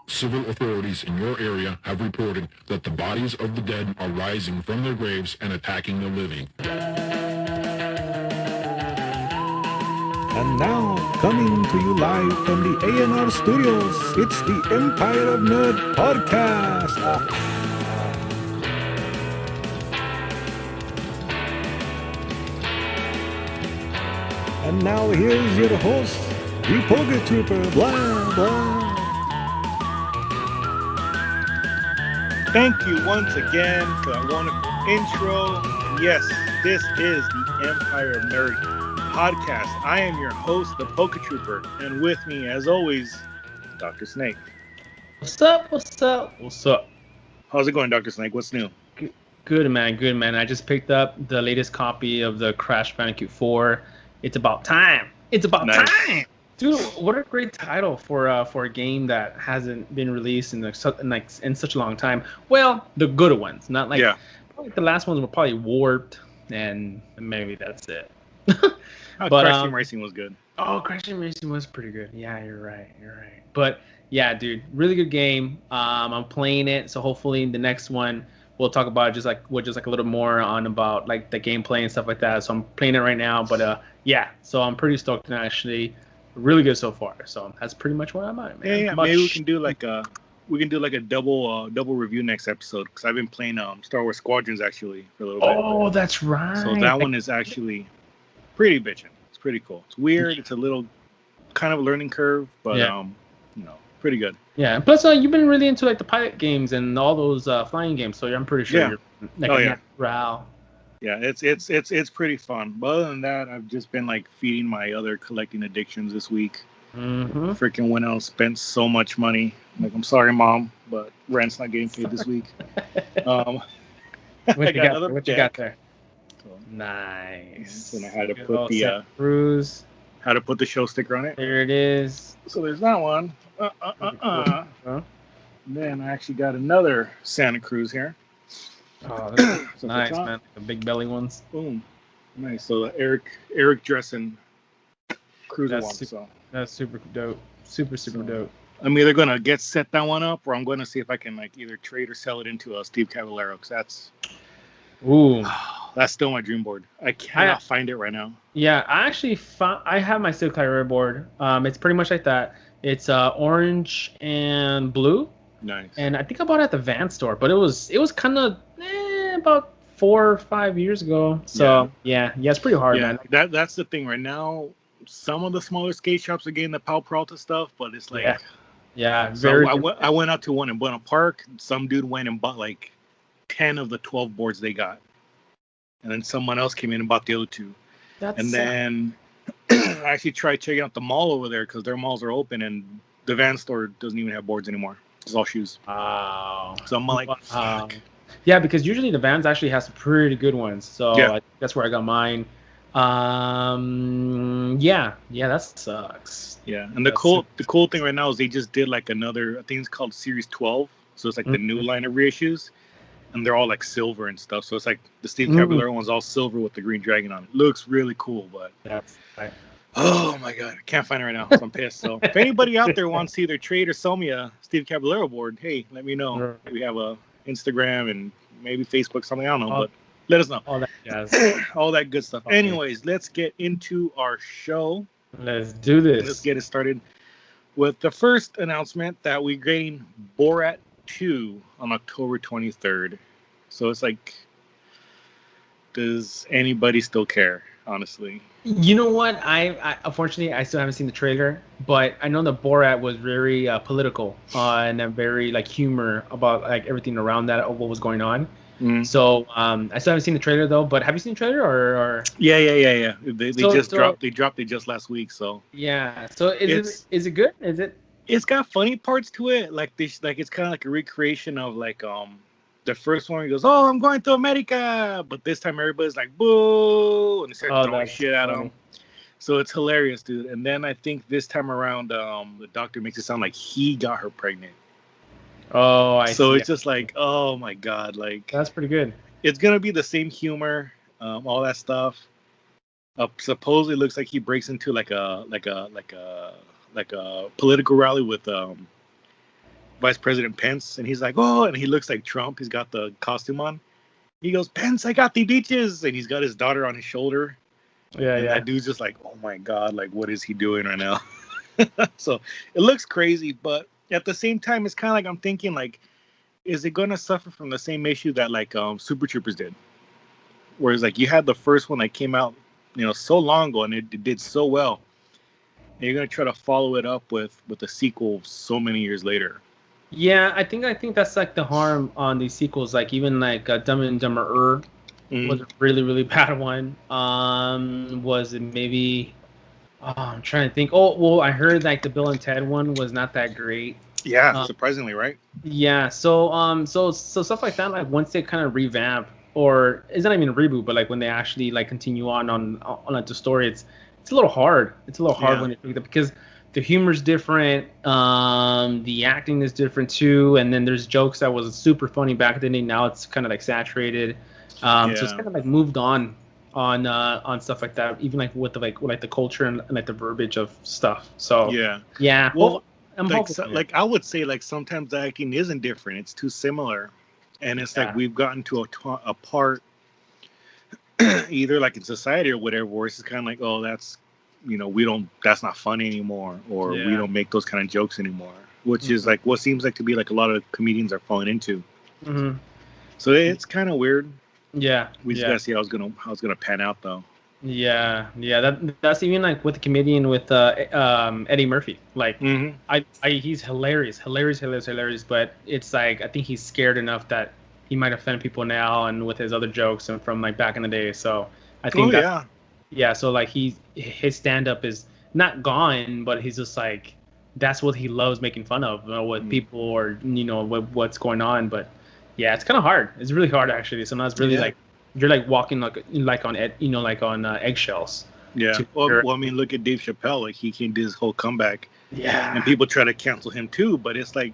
Civil authorities in your area have reported that the bodies of the dead are rising from their graves and attacking the living. And now, coming to you live from the A&R Studios, it's the Empire of Nerd podcast. And now here's your host, the PokéTrooper, blah, blah. Thank you once again for that wonderful intro. Yes, this is the Empire of Nerd podcast. I am your host, the PokéTrooper, and with me, as always, Dr. Snake. What's up? What's up? What's up? How's it going, Dr. Snake? What's new? Good man, good man. I just picked up the latest copy of the Crash Bandicoot 4. It's about time. It's about time. Dude, what a great title for a game that hasn't been released in such a long time. Well, the good ones, not like probably the last ones were probably warped, and maybe that's it. But Crash Team Racing was good. Oh, Crash Team Racing was pretty good. Yeah, you're right. But yeah, dude, really good game. I'm playing it, so hopefully the next one we'll talk about just like a little more on about like the gameplay and stuff like that. So I'm playing it right now, but yeah, so I'm pretty stoked and actually. Really good so far, so that's pretty much where I'm at, man. Yeah. Maybe we can do like a double review next episode because I've been playing Star Wars Squadrons actually for a little bit. Oh, that's right. So that one is actually pretty bitchin'. It's pretty cool. It's weird. It's a little kind of a learning curve, but pretty good. Yeah, and plus you've been really into like the pilot games and all those flying games, so I'm pretty sure you're like natural. Yeah, it's pretty fun. But other than that, I've just been like feeding my other collecting addictions this week. Mm-hmm. Freaking went out and spent so much money. Like, I'm sorry, Mom, but rent's not getting paid this week. What you got there? So, nice. And I had to put the show sticker on it. There it is. So there's that one. Then I actually got another Santa Cruz here. Oh, that's nice, man. The big belly ones. Boom. Nice. So the Eric Dressen cruiser one. So that's super dope. Super dope. I'm either gonna set that one up, or I'm gonna see if I can like either trade or sell it into Steve Caballero, because that's still my dream board. I cannot find it right now. Yeah, I actually I have my Steve Caballero board. It's pretty much like that. It's orange and blue. Nice. And I think I bought it at the Van store, but it was kind of about 4 or 5 years ago. So yeah, it's pretty hard, man. That's the thing right now. Some of the smaller skate shops are getting the Pal Peralta stuff, but it's like I went out to one in Buena Park. Some dude went and bought like 10 of the 12 boards they got, and then someone else came in and bought the other 2. Then I actually tried checking out the mall over there because their malls are open, and the Van store doesn't even have boards anymore. It's all shoes. Wow. So I'm like, fuck. Yeah, because usually the Vans actually has some pretty good ones. So that's where I got mine. That sucks. Yeah, and the cool thing right now is they just did like another, I think it's called Series 12. So it's like the new line of reissues, and they're all like silver and stuff. So it's like the Steve Caballero one's all silver with the green dragon on it. Looks really cool, but oh my god, I can't find it right now. So I'm pissed. So if anybody out there wants to either trade or sell me a Steve Caballero board, hey, let me know. We have a Instagram and maybe Facebook, something, I don't know, but let us know. All that jazz. All that good stuff. Okay. Anyways, let's get into our show. Let's do this. Let's get it started with the first announcement that we're getting Borat 2 on October 23rd. So it's like, does anybody still care, honestly? You know what? I unfortunately I still haven't seen the trailer, but I know that Borat was very political and very like humor about like everything around that of what was going on. So I still haven't seen the trailer though. But have you seen the trailer or? Yeah. They dropped it just last week. So yeah. So is it good? Is it? It's got funny parts to it. Like this, like it's kind of like a recreation of like the first one. He goes, "Oh, I'm going to America," but this time everybody's like, "Boo!" and they start throwing shit at him. So it's hilarious, dude. And then I think this time around, the doctor makes it sound like he got her pregnant. Oh, I see. So it's just like, oh my god, like that's pretty good. It's gonna be the same humor, all that stuff. Supposedly looks like he breaks into like a political rally with Vice President Pence, and he's like, oh, and he looks like Trump. He's got the costume on. He goes, Pence, I got the beaches, and he's got his daughter on his shoulder. Yeah, and that dude's just like, oh my god, like what is he doing right now? So it looks crazy, but at the same time, it's kind of like I'm thinking like, is it going to suffer from the same issue that like Super Troopers did? Whereas like you had the first one that came out, so long ago, and it did so well. And you're going to try to follow it up with a sequel so many years later. Yeah, I think that's like the harm on these sequels. Like even like Dumb and Dumber was a really, really bad one. Was it maybe? Oh, I'm trying to think. Oh, well, I heard like the Bill and Ted one was not that great. Yeah, surprisingly, right? Yeah, so stuff like that, like once they kind of revamp, or it's not even a reboot, but like when they actually like continue on like the story, it's a little hard. It's a little hard when you pick it up because the humor's different, the acting is different too, and then there's jokes that was super funny back then, and now it's kind of like saturated. So it's kind of like moved on stuff like that, even like with the culture and like the verbiage of stuff. So yeah. Well, like I would say like sometimes the acting isn't different; it's too similar, and it's like we've gotten to a part, either like in society or whatever, where it's just kind of like, oh, that's that's not funny anymore, or we don't make those kind of jokes anymore, which is like what seems like to be like a lot of comedians are falling into. So it's kind of weird. Yeah, we just gotta see how it's gonna pan out though. Yeah. That's even like with the comedian with Eddie Murphy. Like he's hilarious, but it's like I think he's scared enough that he might offend people now, and with his other jokes and from like back in the day. So I think so like his stand up is not gone, but he's just like that's what he loves making fun of, with people or what's going on. But yeah, it's kind of hard. It's really hard actually. Sometimes it's really like you're like walking like on eggshells. Yeah. Well, I mean, look at Dave Chappelle. Like he can do his whole comeback. Yeah. And people try to cancel him too, but it's like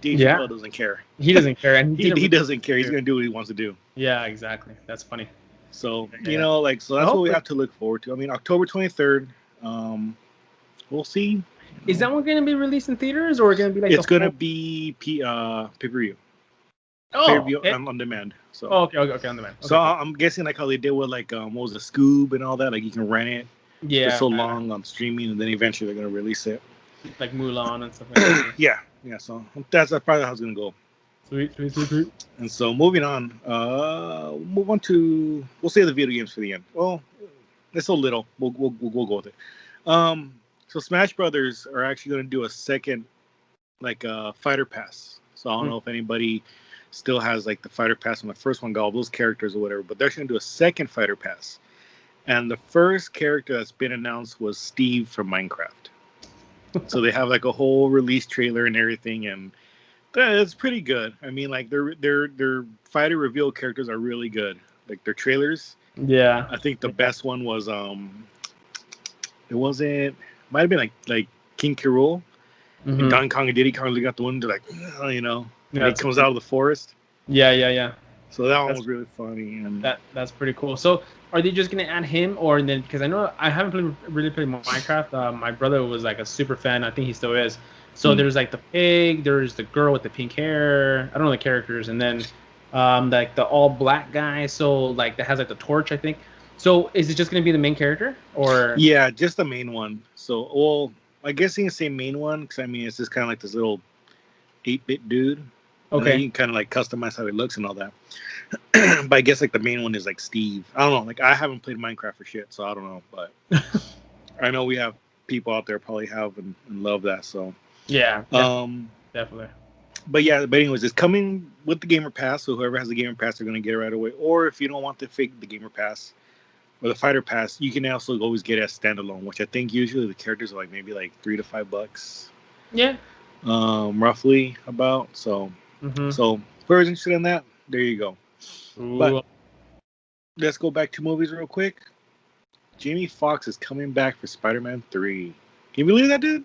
Dave Chappelle doesn't care. He doesn't care, and he doesn't care. He's gonna do what he wants to do. Yeah, exactly. That's funny. So so that's what we have to look forward to. I mean, October 23rd. We'll see. Is that one gonna be released in theaters, or gonna be like? It's gonna be pay-per-view. On demand. So okay, on demand. Okay. So I'm guessing like how they did with like what was the Scoob and all that. Like you can rent it for so long on streaming, and then eventually they're gonna release it. Like Mulan and stuff like that. Yeah. So that's probably how it's gonna go. Sweet. And so moving on, move on to we'll save the video games for the end. Well, it's so little. We'll go with it. So Smash Brothers are actually gonna do a second like fighter pass. So I don't know if anybody still has like the fighter pass when the first one got all those characters or whatever, but they're going to do a second fighter pass. And the first character that's been announced was Steve from Minecraft. So they have like a whole release trailer and everything, and it's pretty good. I mean, like their fighter reveal characters are really good. Like their trailers. Yeah. I think the best one was might have been like King K. Rool. And Donkey Kong and Diddy Kong got the one to like, he comes out of the forest. Yeah. So that one was really funny, and that's pretty cool. So are they just gonna add him, or then because I know I haven't really played Minecraft. My brother was like a super fan. I think he still is. So there's like the pig, there's the girl with the pink hair. I don't know the characters, and then like the all black guy. So like that has like the torch, I think. So is it just gonna be the main character, or? Yeah, just the main one. So I guess you can say main one because I mean it's just kind of like this little 8-bit dude. Okay. You can kind of like customize how he looks and all that. But I guess like the main one is like Steve. I don't know. Like I haven't played Minecraft for shit, so I don't know. But I know we have people out there probably have and love that. So yeah. Definitely. But anyways, it's coming with the Gamer Pass. So whoever has the Gamer Pass, they're gonna get it right away. Or if you don't want the Gamer Pass or the Fighter Pass, you can also always get it as standalone, which I think usually the characters are like maybe like $3 to $5. Yeah. Roughly about. So so whoever's interested in that, there you go. Ooh. But let's go back to movies real quick. Jamie Foxx is coming back for Spider-Man 3. Can you believe that, dude?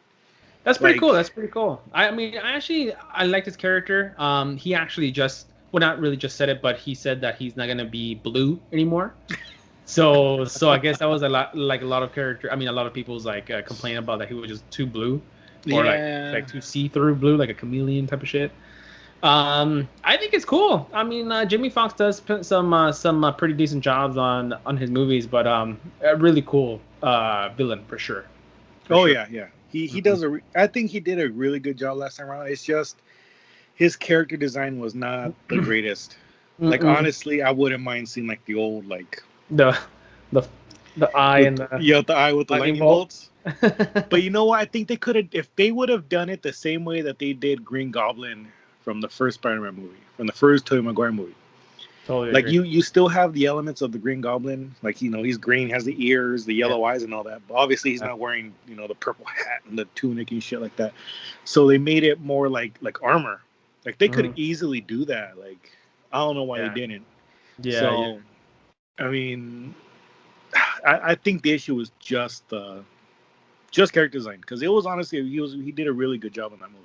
That's pretty cool. That's pretty cool. I mean, I like this character. He actually not really just said it, but he said that he's not gonna be blue anymore. So I guess that was a lot of character. I mean, a lot of people's like complaint about that he was just too blue. or Yeah. like too see-through blue, like a chameleon type of shit. I think it's cool. I mean, Jamie Foxx does put some pretty decent jobs on his movies, but a really cool villain for sure. Oh yeah, yeah. He does I think he did a really good job last time around. It's just his character design was not the greatest. Like honestly, I wouldn't mind seeing like the old like the eye and the eye with the lightning bolts. bolts. But you know what? I think they could have, if they would have done it the same way that they did Green Goblin from the first Spider-Man movie, from the first Tobey Maguire movie. Totally like agree. you still have the elements of the Green Goblin, like he's green, has the ears, the yellow eyes, and all that. But obviously he's not wearing the purple hat and the tunic and shit like that. So they made it more like armor. Like they could easily do that. Like I don't know why they didn't. Yeah. So I mean, I think the issue was just character design, because it was honestly he did a really good job in that movie.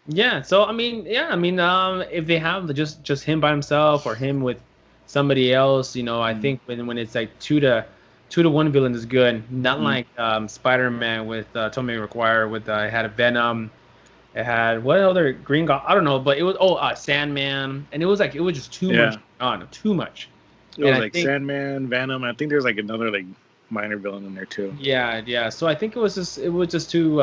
Yeah, so I mean, if they have just him by himself or him with somebody else, I think when it's like 2-1 villain is good. Not like Spider-Man with Tobey Maguire with it had a Venom, it had what other Green Goblin, I don't know, but it was Sandman, and it was just too much on, too much. It was like Sandman, Venom. I think there's like another like minor villain in there too. Yeah. So I think it was just too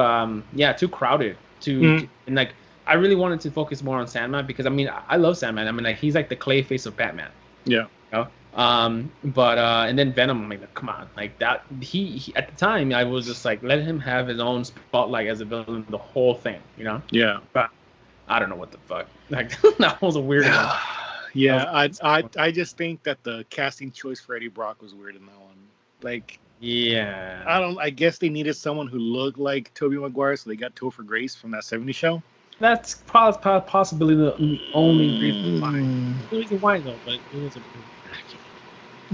too crowded. And like I really wanted to focus more on Sandman, because I mean I love Sandman. I mean, like, he's like the clay face of Batman. Yeah. But and then Venom, I'm like, come on, like that. He at the time I was just like, let him have his own spotlight as a villain, the whole thing, Yeah. But I don't know what the fuck. Like that was a weird one. Yeah, I just think that the casting choice for Eddie Brock was weird in that one. Like, yeah, I guess they needed someone who looked like Tobey Maguire, so they got Topher Grace from that '70s show. That's possibly the only reason why. The reason why though, but it was a.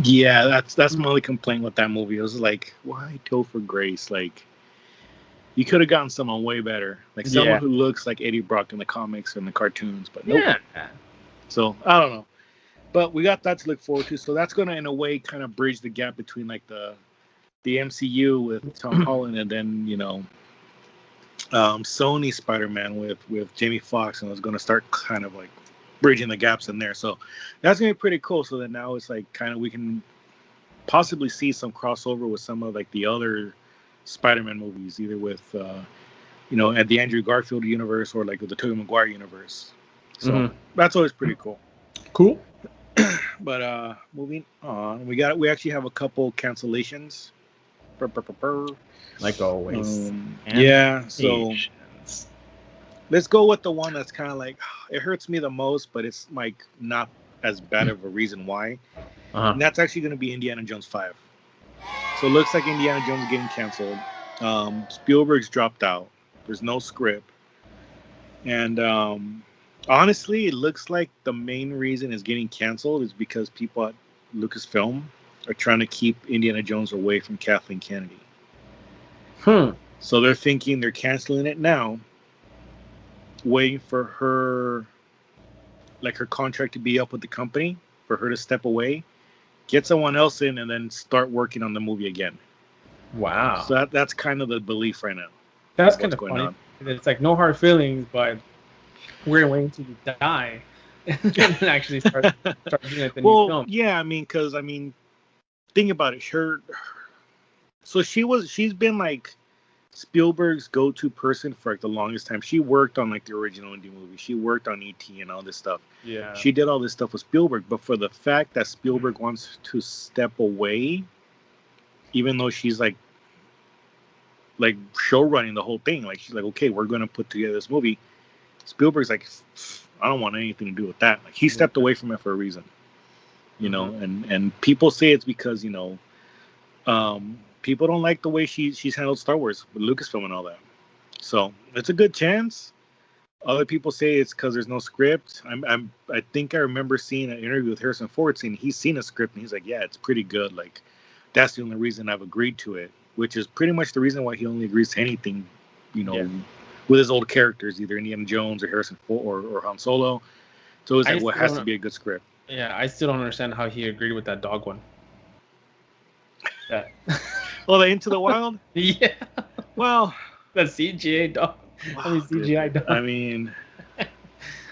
Yeah, that's my only complaint with that movie. It was like, why Topher Grace? Like, you could have gotten someone way better, like someone who looks like Eddie Brock in the comics and the cartoons. But nope. Yeah. So I don't know, but we got that to look forward to. So that's gonna, in a way, kind of bridge the gap between like the MCU with Tom Holland, and then Sony Spider-Man with Jamie Foxx, and it's gonna start kind of like bridging the gaps in there. So that's gonna be pretty cool. So that now it's like kind of we can possibly see some crossover with some of like the other Spider-Man movies, either with at the Andrew Garfield universe or like with the Tobey Maguire universe. So that's always pretty cool. Cool. But moving on, we actually have a couple cancellations. Like always. Yeah, so let's go with the one that's kind of like, it hurts me the most, but it's like not as bad of a reason why. And that's actually going to be Indiana Jones 5. So it looks like Indiana Jones is getting canceled. Spielberg's dropped out. There's no script. And honestly, it looks like the main reason it's getting canceled is because people at Lucasfilm are trying to keep Indiana Jones away from Kathleen Kennedy. So they're thinking they're canceling it now, waiting for her, like her contract to be up with the company, for her to step away, get someone else in, and then start working on the movie again. Wow. So that's kind of the belief right now. That's kind of funny. On. It's like no hard feelings, but we're waiting to die and actually start doing like the new film. Yeah, because think about it. She's been like Spielberg's go-to person for like the longest time. She worked on like the original Indy movie. She worked on E.T. and all this stuff. Yeah. She did all this stuff with Spielberg, but for the fact that Spielberg wants to step away, even though she's like show running the whole thing, like she's like, okay, we're gonna put together this movie. Spielberg's like, I don't want anything to do with that. Like he stepped away from it for a reason, and people say it's because people don't like the way she's handled Star Wars with Lucasfilm and all that. So it's a good chance. Other people say it's because there's no script. I think I remember seeing an interview with Harrison Ford saying he's seen a script and he's like, yeah, it's pretty good. Like that's the only reason I've agreed to it, which is pretty much the reason why he only agrees to anything, with his old characters, either Indiana Jones or Harrison Ford or Han Solo. So it's like, well, it has to be a good script. Yeah, I still don't understand how he agreed with that dog one. Oh, the Into the Wild? Yeah. Well, the CGA dog. I mean, CGI. Dude. I mean,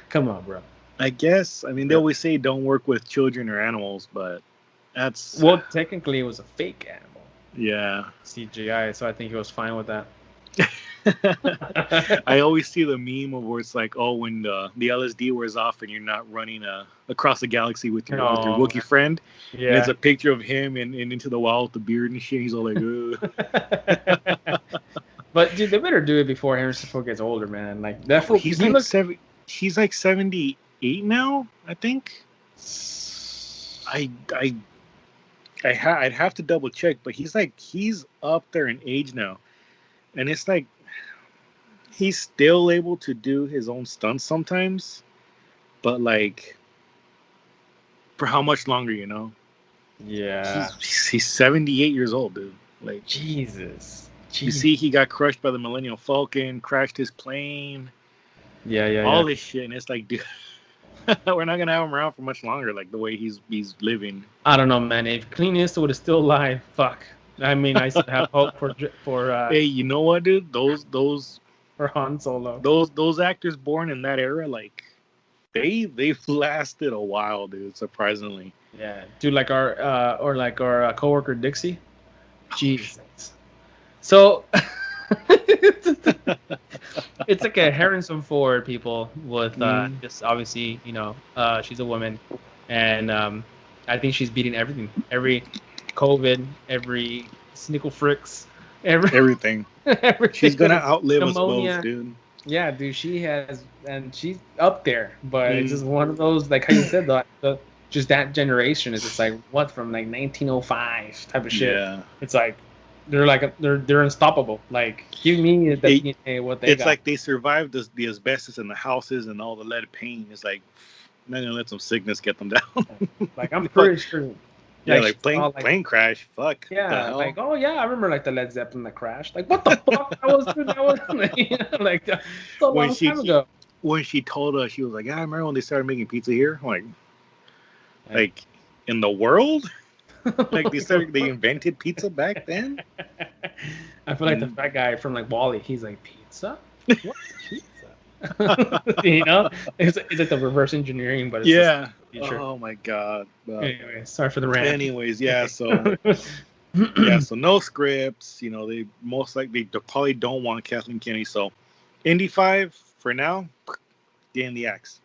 come on, bro. I guess. I mean, they always say don't work with children or animals, but that's well, technically, it was a fake animal. Yeah. CGI, so I think he was fine with that. I always see the meme of where it's like, oh, when the LSD wears off and you're not running across the galaxy with your Wookiee friend. Yeah. And it's a picture of him and Into the Wild with the beard and shit. He's all like, ugh. But dude, they better do it before Harrison Ford gets older, man. Like that. He's like 78 now, I think. I'd have to double check, but he's up there in age now, and it's like he's still able to do his own stunts sometimes, but like for how much longer, you know? Yeah. He's 78 years old, dude. Like Jesus. You see, he got crushed by the Millennium Falcon, crashed his plane. Yeah. All this shit, and it's like, dude, we're not gonna have him around for much longer. Like the way he's living. I don't know, man. If Clint Eastwood is still alive, fuck. I mean, I still have hope for. Hey, you know what, dude? Those for Han Solo. Those actors born in that era, like they've lasted a while, dude. Surprisingly. Yeah, dude, like our coworker Dixie. Jesus. So it's like a Harrison Ford, people, with just obviously, you know, she's a woman, and I think she's beating everything, every COVID, every snickle fricks, everything. She's gonna outlive us both, dude. Yeah, dude, she has, and she's up there, but it's just one of those, like how you said, just that generation is just like what from like 1905 type of shit. Yeah, it's like. They're unstoppable. Like give me the DNA what they. It's got. Like they survived the asbestos in the houses and all the lead paint. It's like I'm not gonna let some sickness get them down. Like I'm pretty sure. Yeah, like plane crash. Fuck. Yeah, like oh yeah, I remember like the Led Zeppelin that crashed. Like what the fuck? That was like so long time ago. When she told us, she was like, "Yeah, I remember when they started making pizza here." I'm like in the world. Like they invented pizza back then. I feel like the fat guy from like Wall-E. He's like pizza. What pizza? You know, it's like the reverse engineering, but it's Oh my god. Anyway, sorry for the rant. Anyways, yeah. So so no scripts. You know, they most likely they probably don't want Kathleen Kennedy. So Indy 5 for now. Getting the axe.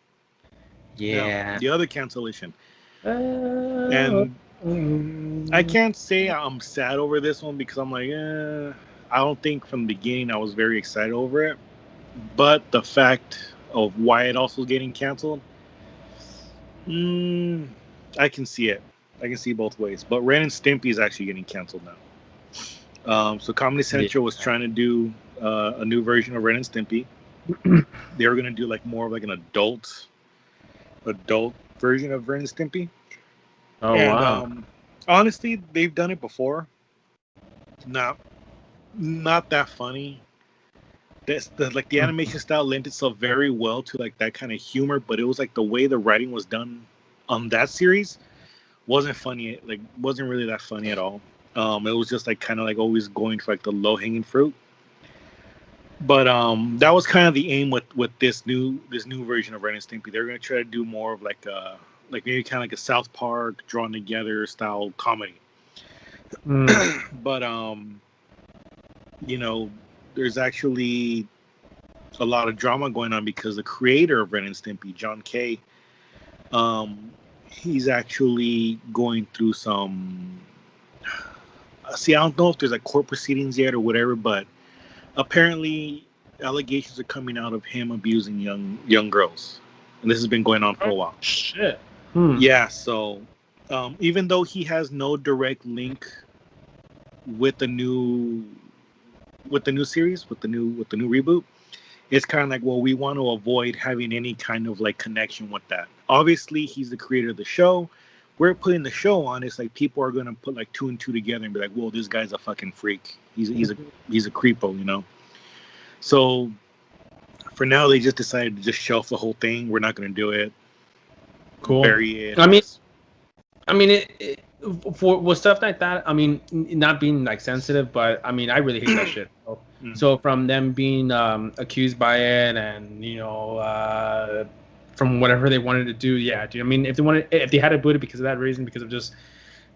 Yeah. Now, the other cancellation. And. I can't say I'm sad over this one because I'm like, I don't think from the beginning I was very excited over it. But the fact of why it also getting canceled, I can see it. I can see both ways. But Ren and Stimpy is actually getting canceled now. So Comedy Central was trying to do a new version of Ren and Stimpy. They were gonna do like more of like an adult version of Ren and Stimpy. Oh, and, wow. Honestly, they've done it before. Not that funny. The animation style lent itself very well to like that kind of humor, but it was like the way the writing was done on that series wasn't funny. Like wasn't really that funny at all. It was just like kind of like always going for like the low hanging fruit. But that was kind of the aim with this new version of Ren and Stimpy. They're gonna try to do more of like maybe kind of like a South Park drawn together style comedy. But you know, there's actually a lot of drama going on because the creator of Ren and Stimpy, John Kay, he's actually going through some. See, I don't know if there's like court proceedings yet or whatever, but apparently allegations are coming out of him abusing young girls, and this has been going on for a while. Shit. Yeah, so even though he has no direct link with the new series, with the new reboot, it's kind of like, well, we want to avoid having any kind of like connection with that. Obviously, he's the creator of the show. We're putting the show on. It's like people are gonna put like 2 and 2 together and be like, "Whoa, this guy's a fucking freak. He's a creepo," you know. So for now, they just decided to just shelf the whole thing. We're not gonna do it. Cool. Bury it. I mean, for with stuff like that, I mean, not being like sensitive, but I mean, I really hate that shit. So from them being accused by it, and from whatever they wanted to do, yeah, dude. I mean, if they had to boot it because of that reason, because of just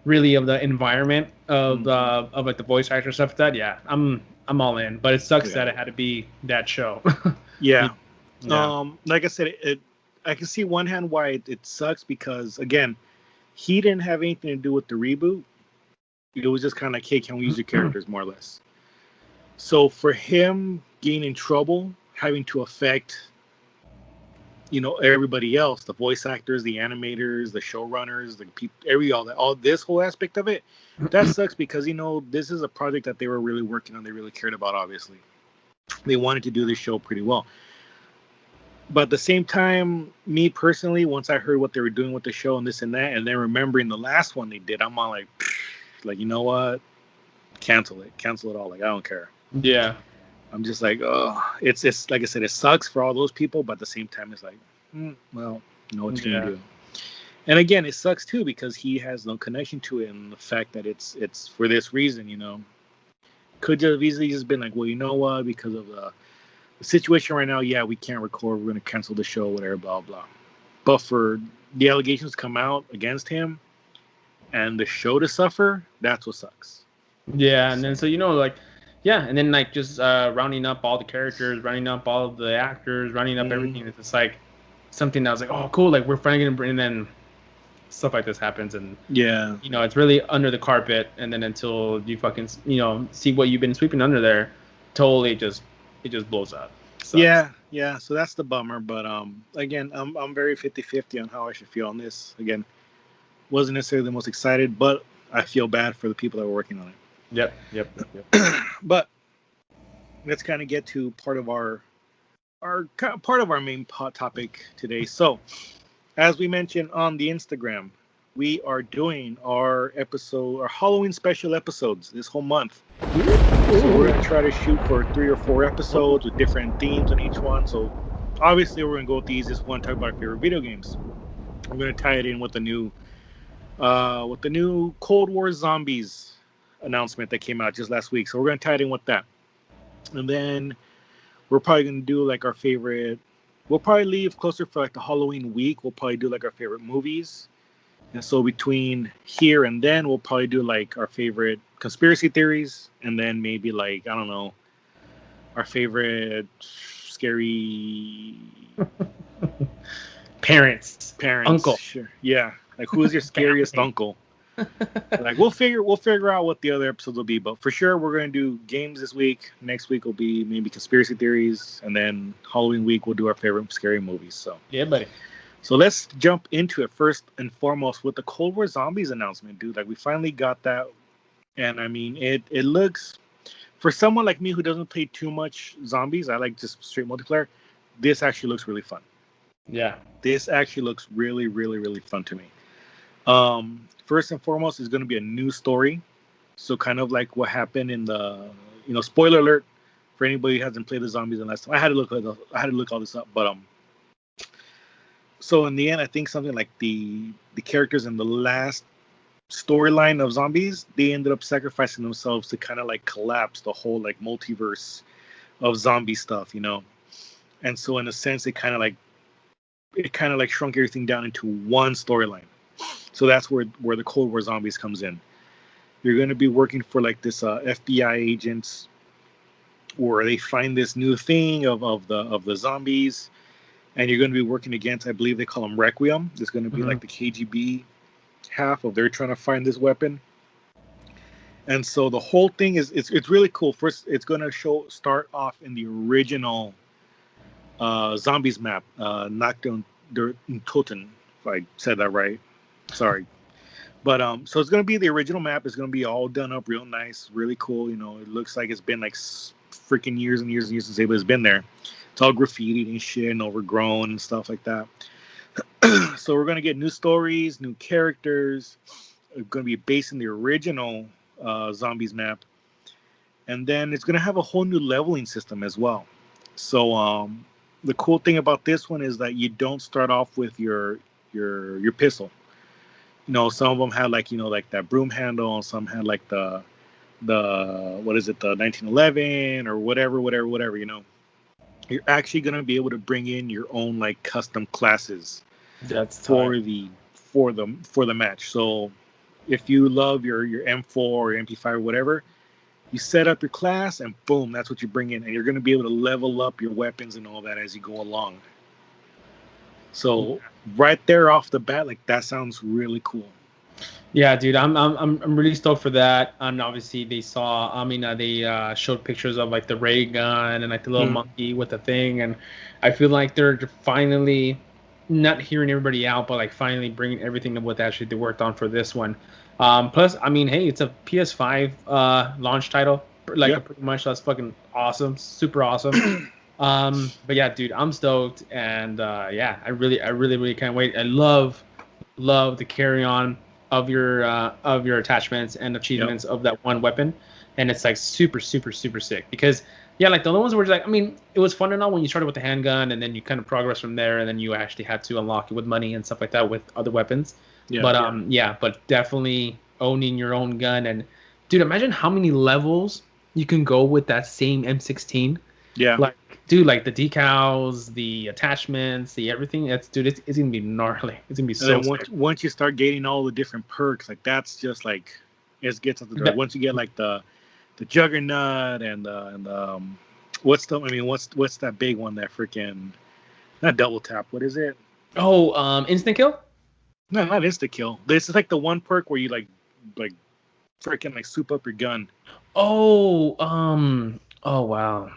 really of the environment of like the voice actor stuff, that yeah, I'm all in. But it sucks that it had to be that show. Yeah. Yeah. Like I said, I can see one hand why it sucks because again, he didn't have anything to do with the reboot. It was just kind of like, hey, can we use your characters more or less? So for him getting in trouble, having to affect, everybody else, the voice actors, the animators, the showrunners, the people, all this whole aspect of it, that sucks because this is a project that they were really working on. They really cared about. Obviously, they wanted to do this show pretty well. But at the same time, me personally, once I heard what they were doing with the show and this and that, and then remembering the last one they did, I'm all like, you know what? Cancel it all. Like, I don't care. Yeah. I'm just like, oh, it's like I said, it sucks for all those people, but at the same time, it's like, well, you know what you're gonna do. And again, it sucks too because he has no connection to it, and the fact that it's for this reason, could have easily just been like, well, you know what? Because of the situation right now, yeah, we can't record. We're gonna cancel the show, whatever, blah blah. But for the allegations to come out against him and the show to suffer, that's what sucks. Yeah, and then and then like just rounding up all the characters, rounding up all of the actors, rounding up everything. It's just like something that was like, oh, cool, like we're finally gonna bring, and then stuff like this happens, and yeah, it's really under the carpet, and then until you fucking see what you've been sweeping under there, totally it just blows up. Sucks. Yeah. So that's the bummer, but again, I'm very 50-50 on how I should feel on this. Again, wasn't necessarily the most excited, but I feel bad for the people that were working on it. Yep. But let's kind of get to part of our main topic today. So, as we mentioned on the Instagram, we are doing our Halloween special episodes this whole month. So we're gonna try to shoot for 3 or 4 episodes with different themes on each one. So obviously we're gonna go with the easiest one, talk about our favorite video games. I'm gonna tie it in with the new Cold War Zombies announcement that came out just last week. So we're going to tie it in with that. And then we're probably going to do like our favorite, we'll probably leave closer for like the Halloween week. We'll probably do like our favorite movies. And so between here and then, we'll probably do like our favorite conspiracy theories. And then maybe like, I don't know, our favorite scary parents, uncle. Sure. Yeah. Like who's your scariest uncle? Like we'll figure out what the other episodes will be, but for sure we're going to do games this week. Next week will be maybe conspiracy theories, and then Halloween week we'll do our favorite scary movies. So yeah, buddy. So let's jump into it first and foremost with the Cold War Zombies announcement, dude. Like we finally got that, and I mean it looks, for someone like me who doesn't play too much zombies, I like just straight multiplayer. This actually looks really fun. Yeah, this actually looks really, really, really fun to me. First and foremost is going to be a new story. So kind of like what happened in the, spoiler alert for anybody who hasn't played the zombies in last time. I had to look all this up, but so in the end, I think something like the characters in the last storyline of zombies, they ended up sacrificing themselves to kind of like collapse the whole like multiverse of zombie stuff, And so in a sense, it kind of like shrunk everything down into one storyline. So that's where the Cold War Zombies comes in. You're going to be working for like this FBI agents, where they find this new thing of the zombies, and you're going to be working against, I believe they call them Requiem. There's going to be like the KGB half of they're trying to find this weapon. And so the whole thing it's really cool. First, it's going to start off in the original Zombies map, Knockdown Toten, if I said that right. Sorry. But so it's going to be the original map. It's going to be all done up real nice, really cool. It looks like it's been like freaking years and years and years since anybody's been there. It's all graffitied and shit and overgrown and stuff like that. So we're going to get new stories, new characters. It's going to be based in the original Zombies map. And then it's going to have a whole new leveling system as well. So the cool thing about this one is that you don't start off with your pistol. some of them had like like that broom handle, and some had like the what is it, the 1911 or whatever. You're actually gonna be able to bring in your own like custom classes. That's for tight. the match. So if you love your M4 or MP5 or whatever, you set up your class and boom, that's what you bring in, and you're going to be able to level up your weapons and all that as you go along. So right there off the bat, like that sounds really cool. Yeah, dude, I'm really stoked for that. And obviously they showed pictures of like the ray gun and like the little monkey with the thing, and I feel like they're finally not hearing everybody out, but like finally bringing everything of what actually they worked on for this one. Plus, I mean, hey, it's a PS5 launch title, like pretty much. That's fucking awesome, super awesome. But yeah, dude, I'm stoked, and yeah, I really can't wait. I love the carry on of your attachments and achievements of that one weapon, and it's like super sick because yeah, like the other ones were just like, I mean, it was fun and all when you started with the handgun, and then you kind of progress from there, and then you actually had to unlock it with money and stuff like that with other weapons. But definitely owning your own gun, and dude, imagine how many levels you can go with that same M16. Yeah. Like, dude, like the decals, the attachments, the everything. It's gonna be gnarly. It's gonna be so. And then once you start getting all the different perks, like that's just like it gets up the door. Once you get like the Juggernaut and what's that big one, that freaking, not double tap, what is it? Oh, instant kill? No, not instant kill. This is like the one perk where you like freaking like soup up your gun. Oh wow,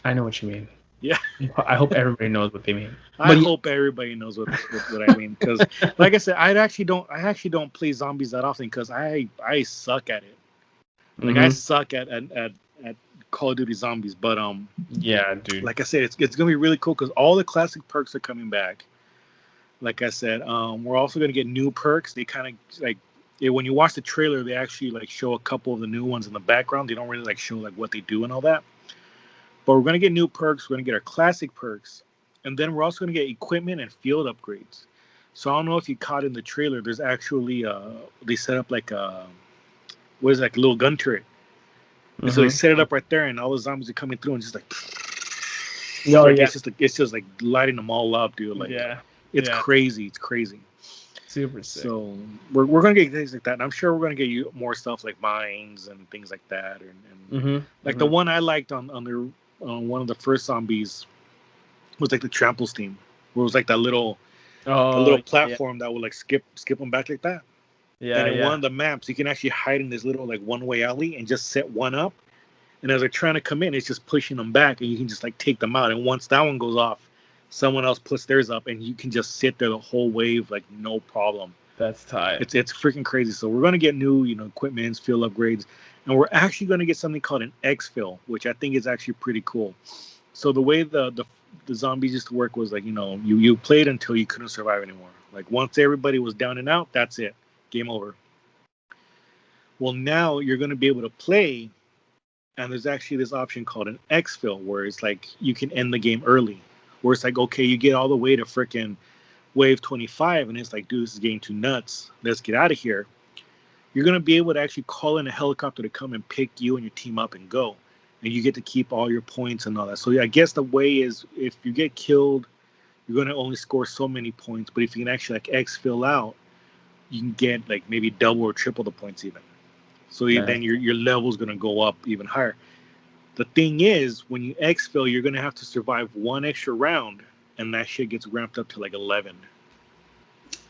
I know what you mean. Yeah. I hope everybody knows what they mean. I hope everybody knows what I mean, because like I said, I actually don't play zombies that often because I suck at it. Like I suck at Call of Duty Zombies, but yeah, dude. Like I said, it's gonna be really cool because all the classic perks are coming back. Like I said, we're also gonna get new perks. They kind of like when you watch the trailer, they actually like show a couple of the new ones in the background. They don't really like show like what they do and all that. But we're gonna get new perks. We're gonna get our classic perks, and then we're also gonna get equipment and field upgrades. So I don't know if you caught in the trailer. There's actually they set up like a like a little gun turret. And so they set it up right there, and all the zombies are coming through, and just like, it's just like lighting them all up, dude. Like, it's crazy. It's crazy. Super sick. So we're gonna get things like that, and I'm sure we're gonna get you more stuff like mines and things like that, and like the one I liked on one of the first zombies was like the trample steam, where it was like that little platform that would like skip them back like that. Yeah, and in one of the maps, you can actually hide in this little like one-way alley and just set one up. And as they're trying to come in, it's just pushing them back, and you can just like take them out. And once that one goes off, someone else puts theirs up, and you can just sit there the whole wave like no problem. That's tight. It's freaking crazy. So we're gonna get new equipment, field upgrades, and we're actually gonna get something called an exfil, which I think is actually pretty cool. So the way the zombies used to work was like you played until you couldn't survive anymore. Like once everybody was down and out, that's it. Game over. Well, now you're going to be able to play, and there's actually this option called an exfil, where it's like you can end the game early. Where it's like, okay, you get all the way to freaking wave 25, and it's like, dude, this is getting too nuts. Let's get out of here. You're going to be able to actually call in a helicopter to come and pick you and your team up and go. And you get to keep all your points and all that. So I guess the way is, if you get killed, you're going to only score so many points. But if you can actually like exfil out, you can get like maybe double or triple the points even. So then your level's going to go up even higher. The thing is, when you exfil, you're going to have to survive one extra round, and that shit gets ramped up to like 11.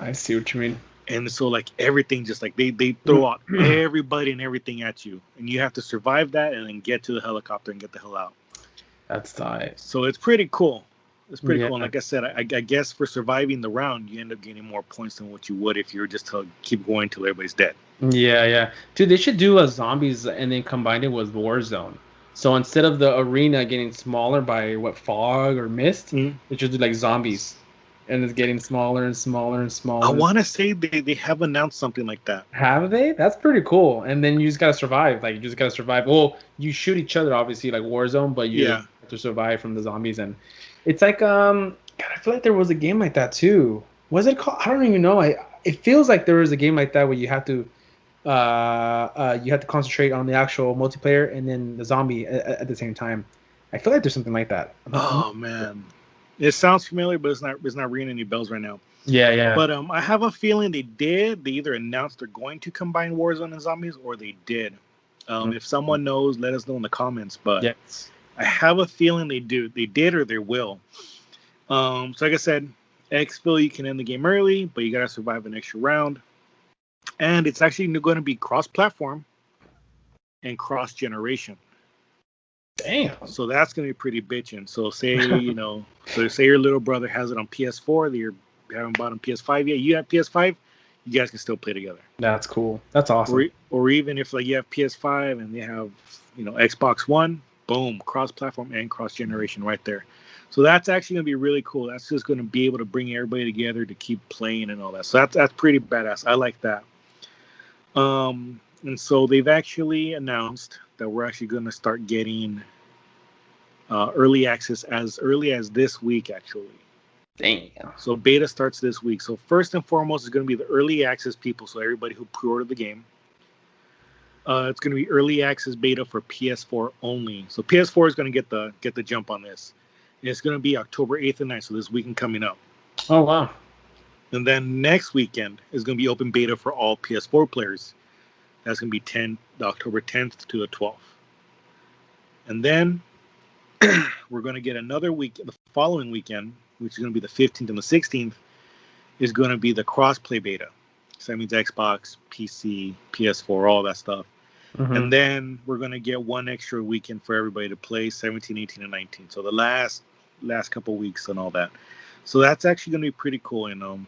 I see what you mean. And so like everything, just like they throw out everybody and everything at you, and you have to survive that and then get to the helicopter and get the hell out. That's tight. So it's pretty cool. It's pretty cool. And like I said, I guess for surviving the round, you end up getting more points than what you would if you were just to keep going till everybody's dead. Yeah. Dude, they should do a zombies and then combine it with Warzone. So instead of the arena getting smaller by fog or mist, they should do like zombies. And it's getting smaller and smaller and smaller. I want to say they have announced something like that. Have they? That's pretty cool. And then you just got to survive. Like, you just got to survive. Well, you shoot each other, obviously, like Warzone, but you have to survive from the zombies. And it's like, God, I feel like there was a game like that, too. Was it called? I don't even know. it feels like there is a game like that where you have to concentrate on the actual multiplayer and then the zombie at the same time. I feel like there's something like that. Oh man, it sounds familiar, but it's not ringing any bells right now. Yeah. But I have a feeling they did. They either announced they're going to combine Warzone and Zombies, or they did. If someone knows, let us know in the comments. But yes. I have a feeling they do. They did, or they will. So like I said, Xville, you can end the game early, but you gotta survive an extra round. And it's actually going to be cross-platform and cross-generation. Damn. So that's going to be pretty bitching. So say, say your little brother has it on PS4, that you haven't bought on PS5 yet. You have PS5, you guys can still play together. That's cool. That's awesome. Or even if like you have PS5 and they have, Xbox One, boom, cross-platform and cross-generation right there. So that's actually going to be really cool. That's just going to be able to bring everybody together to keep playing and all that. So that's pretty badass. I like that. And so they've actually announced that we're actually going to start getting early access as early as this week, actually. Damn. So beta starts this week. So first and foremost is going to be the early access people, so everybody who pre-ordered the game. It's going to be early access beta for PS4 only. So PS4 is going to get the jump on this. It's going to be October 8th and 9th, so this weekend coming up. Oh, wow. And then next weekend is going to be open beta for all PS4 players. That's going to be October 10th to the 12th. And then we're going to get another week, the following weekend, which is going to be the 15th and the 16th, is going to be the cross-play beta. So that means Xbox, PC, PS4, all that stuff. Mm-hmm. And then we're going to get one extra weekend for everybody to play, 17, 18, and 19. So the last couple weeks and all that. So that's actually going to be pretty cool. And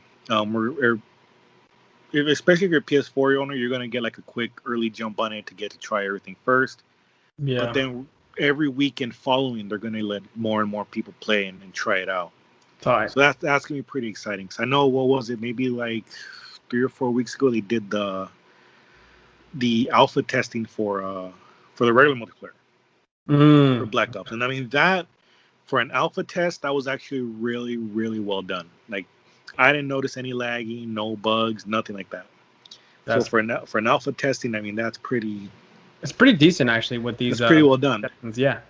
especially if you're a PS4 owner, you're going to get like a quick early jump on it to get to try everything first. Yeah. But then every weekend following, they're going to let more and more people play and try it out. Right. So that's going to be pretty exciting. So I know, what was it? Maybe like 3 or 4 weeks ago, they did the alpha testing for the regular multiplayer for Black Ops. And I mean, that for an alpha test, that was actually really, really well done. Like, I didn't notice any lagging, no bugs, nothing like that. So for an alpha testing, I mean, that's pretty. It's pretty decent actually with these. It's pretty well done. Testings. Yeah.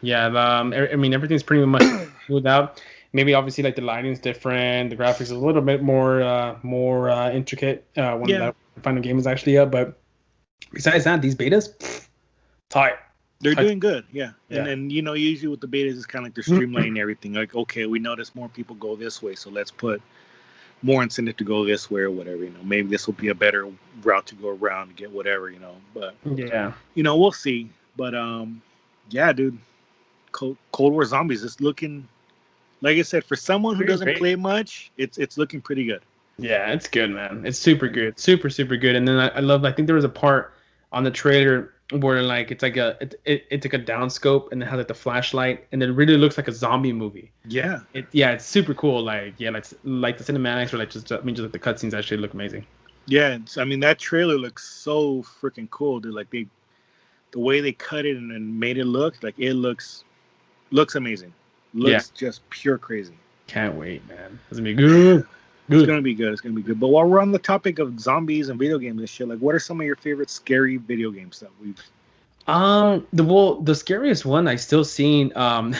I mean, everything's pretty much smoothed out. Maybe obviously like the lighting's different, the graphics is a little bit more intricate when the final game is actually up. But besides that, these betas, tight. They're doing good, yeah. And then, usually with the betas, it's kind of like they're streamlining everything. Like, okay, we notice more people go this way, so let's put more incentive to go this way or whatever. Maybe this will be a better route to go around to get whatever. But yeah, we'll see. But yeah, dude, Cold War Zombies is looking, like I said, for someone who doesn't play much, it's looking pretty good. Yeah, it's good, man. It's super good, super good. And then I think there was a part on the trailer where like it's like it's like a down scope and it has like the flashlight and it really looks like a zombie movie. Yeah. It's super cool. Like like the cinematics or like just like the cutscenes actually look amazing. Yeah, I mean that trailer looks so freaking cool, dude. Like the way they cut it and made it look, like it looks amazing. Looks just pure crazy. Can't wait, man. It's gonna be good. It's gonna be good. It's gonna be good. But while we're on the topic of zombies and video games and shit, like, what are some of your favorite scary video games that we've? The scariest one I still seen.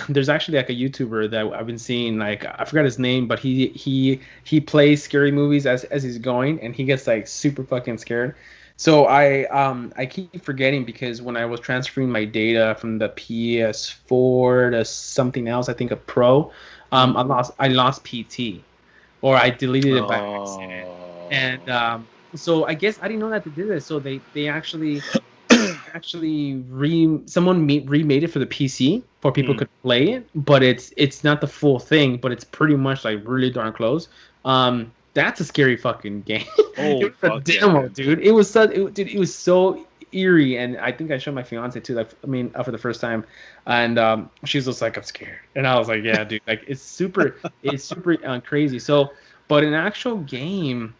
There's actually like a YouTuber that I've been seeing. Like, I forgot his name, but he plays scary movies as he's going, and he gets like super fucking scared. So I keep forgetting because when I was transferring my data from the PS4 to something else, I think a Pro, I lost PT. Or I deleted it by accident. And so I guess I didn't know that they did this. So they actually remade it for the PC for people could play it, but it's not the full thing, but it's pretty much like really darn close. That's a scary fucking game. Oh, it was a demo, dude. It was so eerie, and I think I showed my fiance too. Like, for the first time, and she was just like, "I'm scared," and I was like, "Yeah, dude." Like, it's super crazy. So, but an actual game,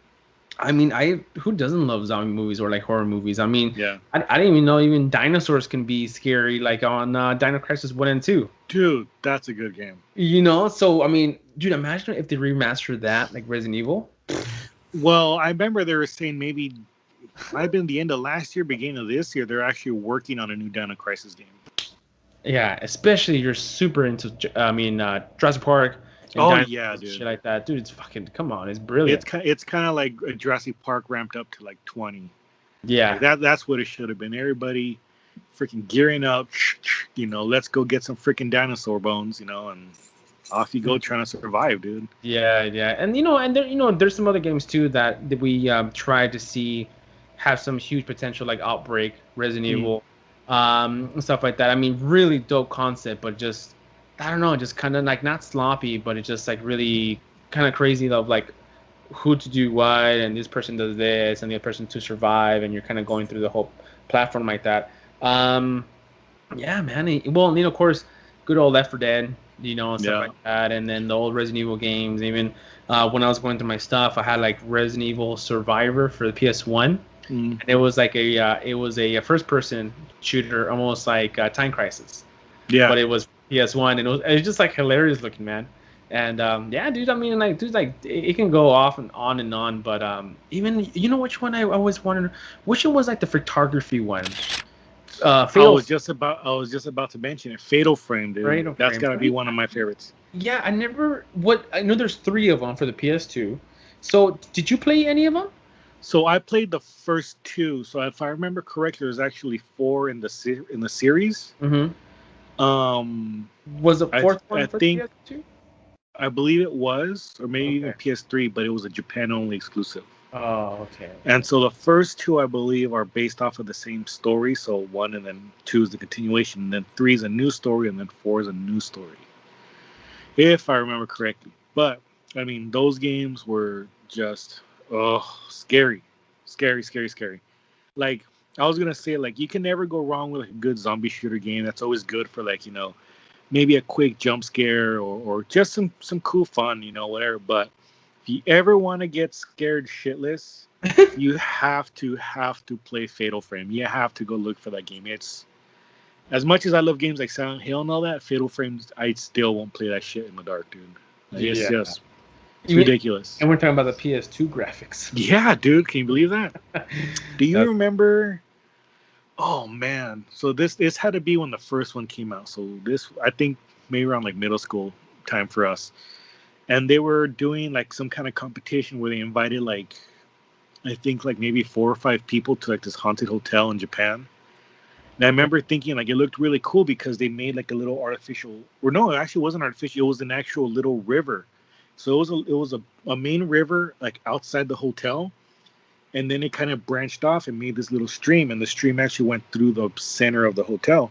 who doesn't love zombie movies or like horror movies? I didn't even know even dinosaurs can be scary, like on Dino Crisis 1 and 2. Dude, that's a good game. So dude, imagine if they remastered that like Resident Evil. Well, I remember they were saying maybe might have been the end of last year, beginning of this year. They're actually working on a new Dino Crisis game. Yeah, especially you're super into, Jurassic Park and Oh dinosaurs yeah, and dude. shit like that. Dude, it's fucking, come on, it's brilliant. It's kind of like Jurassic Park ramped up to like 20. Yeah. Like that's what it should have been. Everybody freaking gearing up. Let's go get some freaking dinosaur bones. And off you go trying to survive, dude. Yeah, yeah, and there's some other games too that we tried to see have some huge potential, like Outbreak, Resident Evil, and stuff like that. I mean, really dope concept, but just I don't know, just kind of like not sloppy, but it's just like really kind of crazy of like who to do what, and this person does this, and the other person to survive, and you're kind of going through the whole platform like that. Yeah, man. Well, of course, good old Left 4 Dead, and stuff like that, and then the old Resident Evil games. Even when I was going through my stuff, I had like Resident Evil Survivor for the PS1, and it was like a first-person shooter, almost like Time Crisis. Yeah. But it was PS1, and it was just like hilarious looking, man. And yeah, dude. I mean, like, dude, like it can go off and on, but even which one I always wondered, which one was like the photography one. I was just about to mention it. Fatal Frame, dude. That's gotta be one of my favorites. Yeah, I know there's 3 of them for the PS2. So did you play any of them? So I played the first 2. So if I remember correctly, there's actually 4 in the series. Mm-hmm. Was the 4th one for PS2? I believe it was, or maybe even PS3, but it was a Japan-only exclusive. Oh, okay. And so the first 2, I believe, are based off of the same story. So 1 and then 2 is the continuation, and then 3 is a new story, and then 4 is a new story, if I remember correctly. But I mean, those games were just scary. Like I was gonna say, like you can never go wrong with like a good zombie shooter game. That's always good for like maybe a quick jump scare or just some cool fun, whatever. But if you ever want to get scared shitless, you have to play Fatal Frame. You have to go look for that game. It's as much as I love games like Silent Hill and all that, Fatal Frames, I still won't play that shit in the dark, dude. Like, it's ridiculous. And we're talking about the PS2 graphics. Yeah, dude. Can you believe that? Do you remember? Oh man, so this had to be when the first one came out. So this, I think, maybe around like middle school time for us, and they were doing like some kind of competition where they invited like, I think like maybe 4 or 5 people to like this haunted hotel in Japan. And I remember thinking like it looked really cool because they made like a little artificial, or no, it actually wasn't artificial. It was an actual little river. So it was a main river like outside the hotel. And then it kind of branched off and made this little stream, and the stream actually went through the center of the hotel.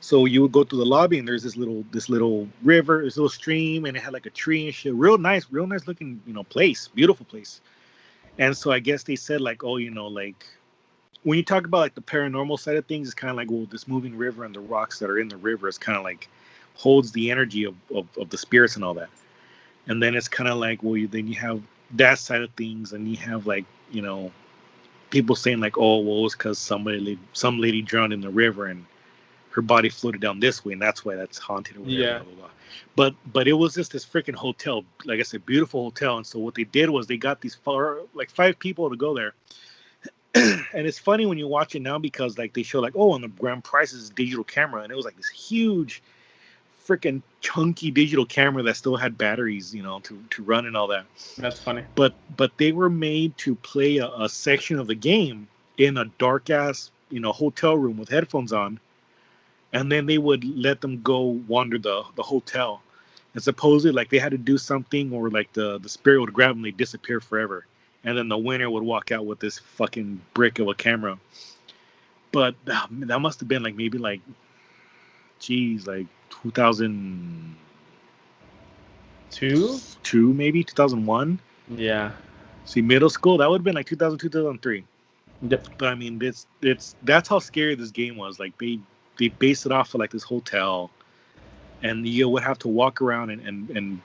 So you would go through the lobby, and there's this little river, this little stream, and it had like a tree and shit. Real nice looking, place, beautiful place. And so I guess they said like, oh, like when you talk about like the paranormal side of things, it's kind of like, well, this moving river and the rocks that are in the river is kind of like holds the energy of the spirits and all that. And then it's kind of like, well, then you have that side of things, and you have like people saying like, oh well, it's because some lady drowned in the river and her body floated down this way, and that's why that's haunted or whatever, blah, blah, blah. But it was just this freaking hotel, like I said, beautiful hotel. And so what they did was they got these 5 people to go there. And it's funny when you watch it now because like they show like, oh, on the grand prize is digital camera, and it was like this huge freaking chunky digital camera that still had batteries, to run and all that. That's funny. But they were made to play a section of the game in a dark ass, hotel room with headphones on, and then they would let them go wander the hotel, and supposedly like they had to do something, or like the spirit would grab them, they disappear forever, and then the winner would walk out with this fucking brick of a camera. But that must have been like maybe like, geez, like 2002, maybe 2001. Yeah. See, middle school, that would have been like 2002, 2003. Yep. But I mean, that's how scary this game was. Like they based it off of like this hotel, and you would have to walk around and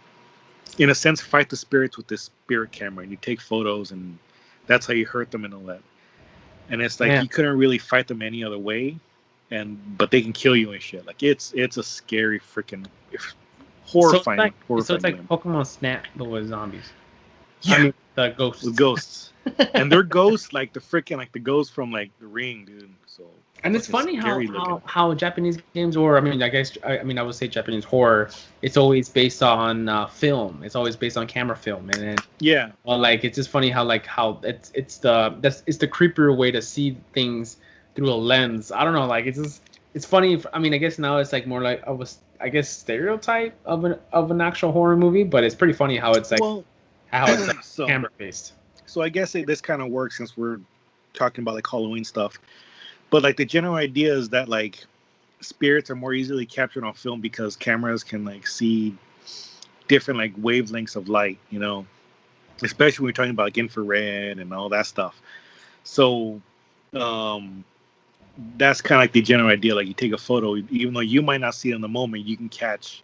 in a sense fight the spirits with this spirit camera, and you take photos, and that's how you hurt them and all that. And it's like you couldn't really fight them any other way. But they can kill you and shit. Like it's a scary freaking horrifying. So it's like Pokemon Snap, but with zombies. Yeah, I mean, the ghosts. with ghosts, and they're ghosts like the freaking like the ghosts from like The Ring, dude. So And it's funny scary how Japanese games, or I mean, I would say Japanese horror, it's always based on film. It's always based on camera film, and then yeah. like it's just funny how it's the creepier way to see things through a lens. I don't know, like it's funny. I mean, I guess now it's like more like I guess stereotype of an actual horror movie, but it's pretty funny how it's like how it's like so, camera based. So I guess this kind of works since we're talking about like Halloween stuff. But like the general idea is that like spirits are more easily captured on film because cameras can like see different like wavelengths of light, you know, especially when we're talking about like infrared and all that stuff. So that's kind of like the general idea. Like you take a photo, even though you might not see it in the moment, you can catch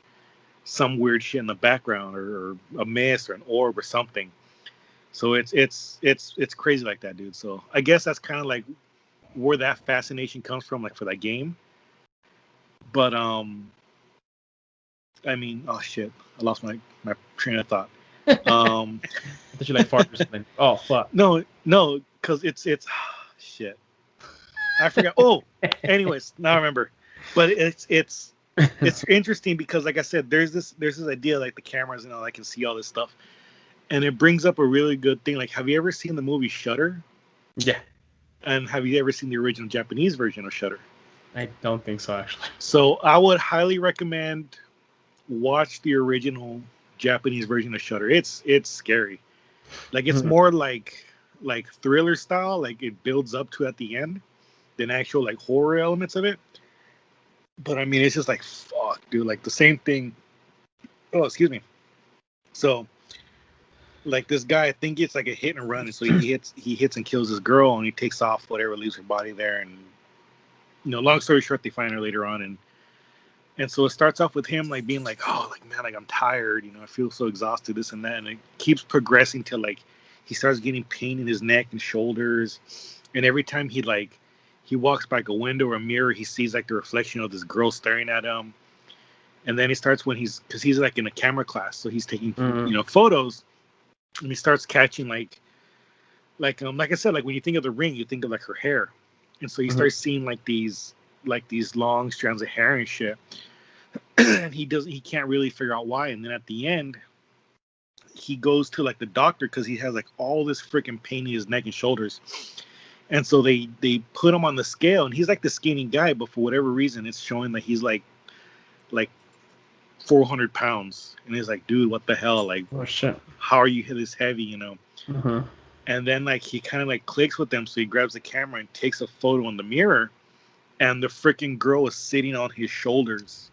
some weird shit in the background or a mist or an orb or something. So it's crazy like that, dude. So I guess that's kind of like where that fascination comes from, like for that game. But I mean, oh shit, I lost my train of thought. I thought you like fart or something. Oh fuck. No, because it's shit. I forgot. Oh, anyways, now I remember. But it's interesting because, like I said, there's this idea like the cameras and all that can see all this stuff, and it brings up a really good thing. Like, have you ever seen the movie Shutter? Yeah. And have you ever seen the original Japanese version of Shutter? I don't think so, actually. So I would highly recommend watch the original Japanese version of Shutter. It's scary. Like it's more like thriller style. Like it builds up to at the end than actual like horror elements of it. But I mean, it's just like fuck, dude. Like the same thing. Oh, excuse me. So. Like this guy, I think it's like a hit and run, and so he hits and kills this girl, and he takes off whatever, leaves her body there, and you know, long story short, they find her later on, and so it starts off with him like being like, oh, like man, like I'm tired, you know, I feel so exhausted, this and that, and it keeps progressing till like he starts getting pain in his neck and shoulders, and every time he walks by like a window or a mirror, he sees like the reflection of this girl staring at him, and then he starts because he's like in a camera class, so he's taking you know photos. And he starts catching like I said, like when you think of The Ring, you think of like her hair, and so he starts seeing like these long strands of hair and shit, and he can't really figure out why. And then at the end, he goes to like the doctor because he has like all this freaking pain in his neck and shoulders, and so they put him on the scale, and he's like the skinny guy, but for whatever reason, it's showing that he's like 400 pounds, and he's like, dude, what the hell, like, oh shit, how are you this heavy, you know? And then like he kind of like clicks with them, so he grabs the camera and takes a photo in the mirror, and the freaking girl is sitting on his shoulders.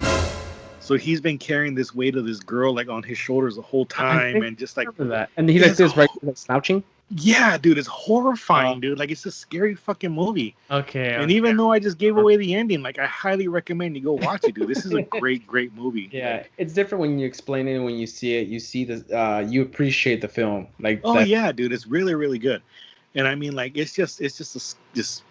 So he's been carrying this weight of this girl like on his shoulders the whole time, and just like that. And he's like this, right, like slouching. Yeah, dude, it's horrifying, dude. Like, it's a scary fucking movie. Okay. And even though I just gave away the ending, like, I highly recommend you go watch it, dude. This is a great movie. Yeah, it's different when you explain it and when you see it. You see the, you appreciate the film. Like. Oh yeah, dude, it's really, really good. And I mean, like, it's just this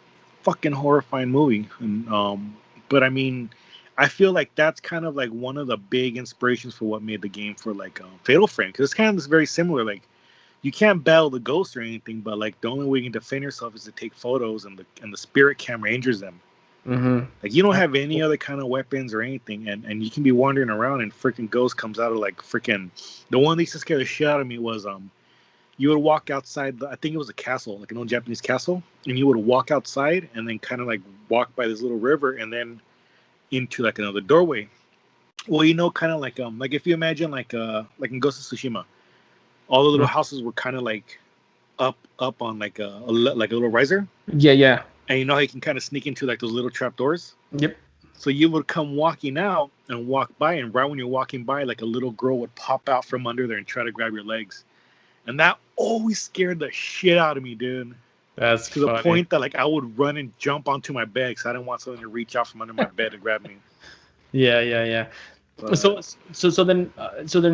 fucking horrifying movie. And but I mean, I feel like that's kind of like one of the big inspirations for what made the game for like Fatal Frame, because it's kind of this very similar, like. You can't battle the ghost or anything, but like the only way you can defend yourself is to take photos, and the spirit camera injures them. Like you don't have any other kind of weapons or anything, and you can be wandering around and freaking ghost comes out of like freaking. The one that used to scare the shit out of me was you would walk outside. I think it was a castle, like an old Japanese castle, and you would walk outside and then kind of like walk by this little river and then into like another doorway. Well, you know, kind of like if you imagine like in Ghost of Tsushima. All the little houses were kind of like up on like a little riser. Yeah. And you know how you can kind of sneak into like those little trap doors? Yep. So you would come walking out and walk by, and right when you're walking by, like a little girl would pop out from under there and try to grab your legs. And that always scared the shit out of me, dude. That's to the point that like I would run and jump onto my bed because I didn't want someone to reach out from under my bed to grab me. Yeah. So then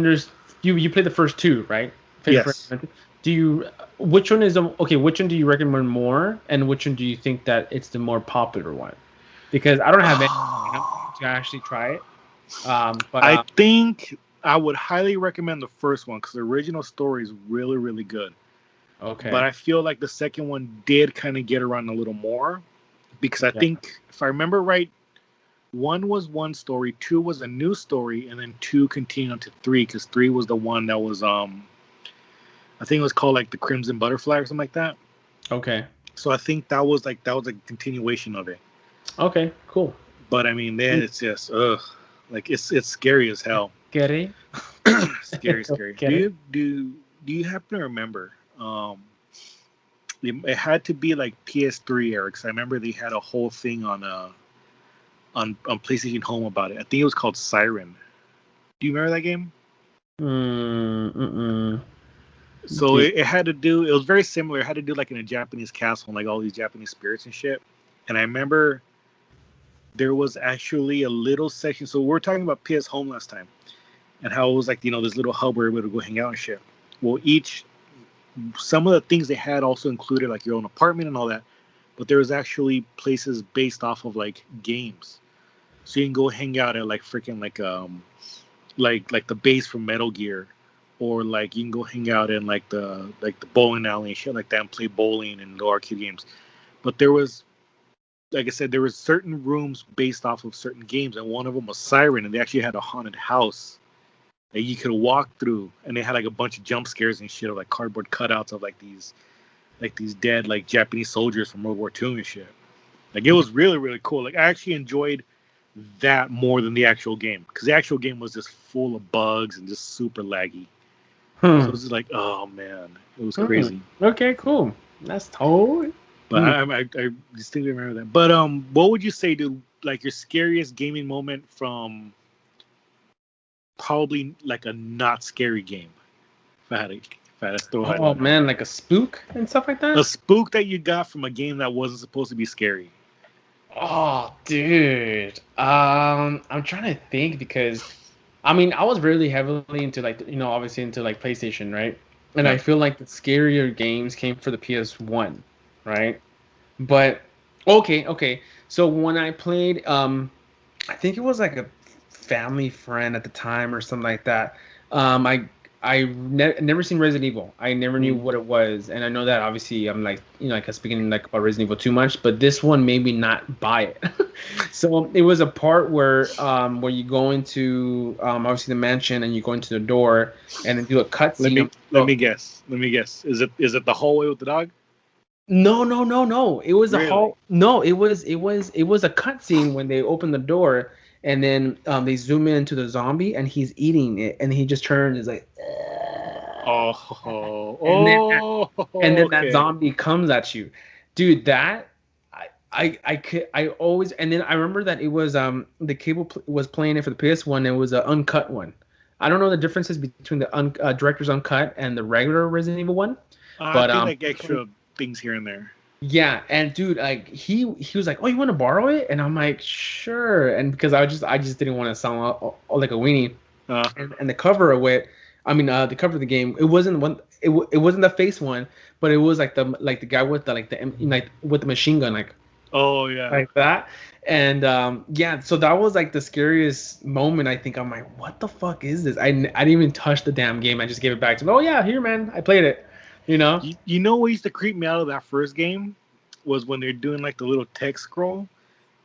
there's you play the first two, right? Yes. Which one do you recommend more, and which one do you think that it's the more popular one? Because I don't have any to actually try it. But I think I would highly recommend the first one because the original story is really, really good. Okay. But I feel like the second one did kind of get around a little more because I think, if I remember right, 1 was one story, 2 was a new story, and then 2 continued on to 3 because 3 was the one that was I think it was called like the Crimson Butterfly or something like that. Okay. So I think that was a continuation of it. Okay. Cool. But I mean, then it's just like it's scary as hell. Scary. Scary. Get Do you happen to remember? It had to be like PS3 era because I remember they had a whole thing on PlayStation Home about it. I think it was called Siren. Do you remember that game? So it had to do. It was very similar. It had to do like in a Japanese castle and like all these Japanese spirits and shit. And I remember there was actually a little section. So we were talking about PS Home last time, and how it was like this little hub where we would go hang out and shit. Well, some of the things they had also included like your own apartment and all that, but there was actually places based off of like games. So you can go hang out at like freaking like the base from Metal Gear, or like you can go hang out in like the bowling alley and shit like that and play bowling and the arcade games. But there was, like I said, there was certain rooms based off of certain games, and one of them was Siren, and they actually had a haunted house that you could walk through, and they had like a bunch of jump scares and shit of like cardboard cutouts of like these dead like Japanese soldiers from World War II and shit. Like it was really, really cool. Like I actually enjoyed that more than the actual game because the actual game was just full of bugs and just super laggy. So it was just like, oh man, it was crazy. Okay, cool. That's totally. But I distinctly remember that. But what would you say, dude? Like your scariest gaming moment from probably like a not scary game. If I had to throw it. Oh man, like a spook and stuff like that. A spook that you got from a game that wasn't supposed to be scary. Oh, dude. I'm trying to think because, I mean, I was really heavily into like obviously into like PlayStation, right? And I feel like the scarier games came for the PS1, right? But okay. So when I played, I think it was like a family friend at the time or something like that. I never seen Resident Evil. I never knew what it was, and I know that obviously I'm like like I was speaking like about Resident Evil too much, but this one made me not buy it. So it was a part where you go into obviously the mansion and you go into the door and then do a cutscene. Let me guess. Is it the hallway with the dog? No. It was really? a hall. No, it was a cutscene when they open the door. And then they zoom into the zombie, and he's eating it, and he just turns and is like, and then that zombie comes at you, dude. That I always, and then I remember that it was the cable was playing it for the PS1. It was an uncut one. I don't know the differences between the director's uncut and the regular Resident Evil one, but I think like extra things here and there. Yeah, and dude, like he was like, "Oh, you want to borrow it?" And I'm like, "Sure." And because I just didn't want to sound like a weenie. And the cover of it, the cover of the game, it wasn't one. It wasn't the face one, but it was like the guy with with the machine gun, like. Oh yeah. Like that, and so that was like the scariest moment. I think I'm like, "What the fuck is this?" I didn't even touch the damn game. I just gave it back to him. Oh yeah, here, man, I played it. You know what used to creep me out of that first game was when they're doing like the little text scroll,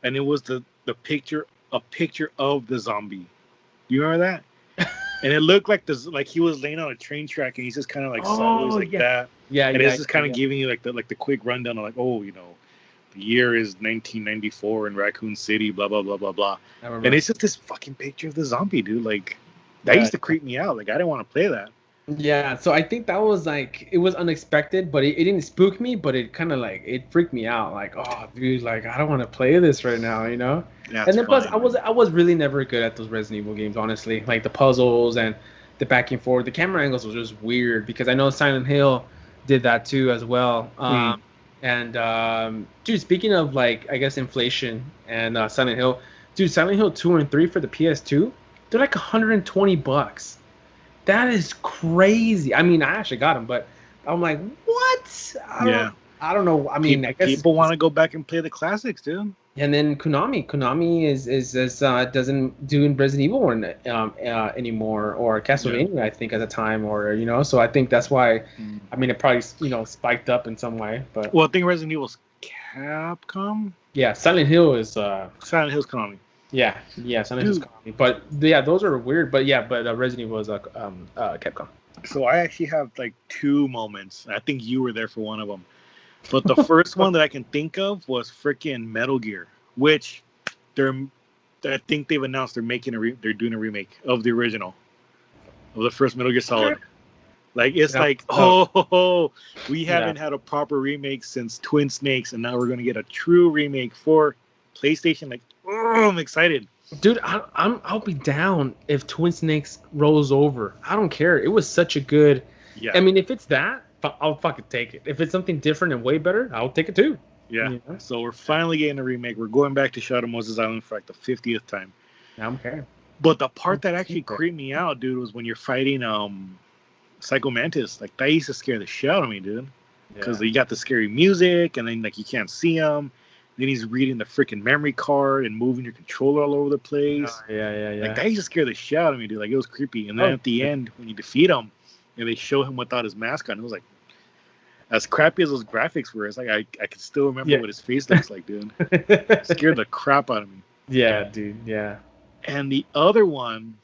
and it was a picture of the zombie. Do you remember that? And it looked like he was laying on a train track, and he's just kind of like sideways like that. Yeah, and it's just kind of giving you like the quick rundown of like, the year is 1994 in Raccoon City, blah blah blah blah blah. And it's just this fucking picture of the zombie, dude. Like that used to creep me out. Like I didn't want to play that. Yeah, so I think that was like, it was unexpected, but it didn't spook me, but it kind of like, it freaked me out. Like, oh, dude, like, I don't want to play this right now, you know? That's and then funny, plus, I was really never good at those Resident Evil games, honestly. Like, the puzzles and the back and forth. The camera angles was just weird, because I know Silent Hill did that too as well. And, dude, speaking of, like, I guess inflation and Silent Hill, dude, Silent Hill 2 and 3 for the PS2, they're like $120. That is crazy. I mean, I actually got them, but I'm like, what? I don't know. I mean, I guess people want to go back and play the classics, dude. And then Konami is doesn't do Resident Evil one anymore, or Castlevania, I think, at the time, or so I think that's why. I mean, it probably spiked up in some way, but Well, I think Resident Evil's Capcom. yeah, Silent Hill is Silent Hill's Konami. Yeah, Silent Hill's Konami, but yeah, those are weird. But Resident Evil was Capcom. So I actually have like two moments. I think you were there for one of them. But the first one that I can think of was freaking Metal Gear, which I think they've announced they're doing a remake of the original, of the first Metal Gear Solid. Like it's we haven't had a proper remake since Twin Snakes, and now we're gonna get a true remake for PlayStation. Like, I'm excited, dude. I'll be down if Twin Snakes rolls over. I don't care. It was such a good. Yeah. I mean, if it's that, I'll fucking take it. If it's something different and way better, I'll take it too. Yeah. So we're finally getting a remake. We're going back to Shadow Moses Island for like the 50th time. I'm okay. But the part that actually creeped me out, dude, was when you're fighting Psycho Mantis. Like, that used to scare the shit out of me, dude. Because you got the scary music, and then like you can't see him. Then he's reading the freaking memory card and moving your controller all over the place. Yeah. Like, that used to scare the shit out of me, dude. Like, it was creepy. And then at the end, when you defeat him, and they show him without his mask on, it was like, as crappy as those graphics were, it's like I can still remember what his face looks like, dude. It scared the crap out of me. Yeah, dude. Yeah. And the other one,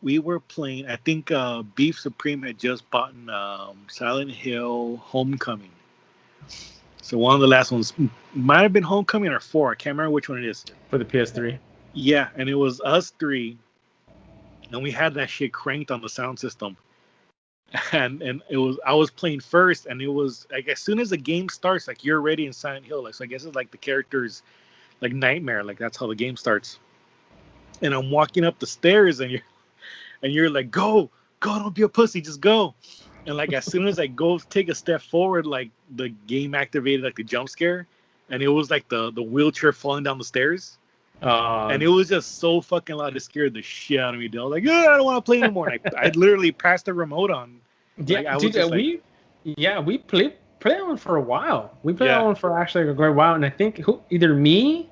we were playing. I think Beef Supreme had just bought Silent Hill Homecoming. So one of the last ones might have been Homecoming or 4. I can't remember which one it is. For the PS3. Yeah, and it was us 3, and we had that shit cranked on the sound system. And it was, I was playing first, and it was like as soon as the game starts, like you're already in Silent Hill. Like, so I guess it's like the character's like nightmare. Like that's how the game starts. And I'm walking up the stairs, and you're like, go, don't be a pussy, just go. And like as soon as I go take a step forward, like the game activated like the jump scare, and it was like the wheelchair falling down the stairs. And it was just so fucking loud, it scared the shit out of me, dude. I was like, I don't want to play anymore. And I literally passed the remote on. Yeah, like, dude, we played that one for a while. We played that one for actually a great while, and I think either me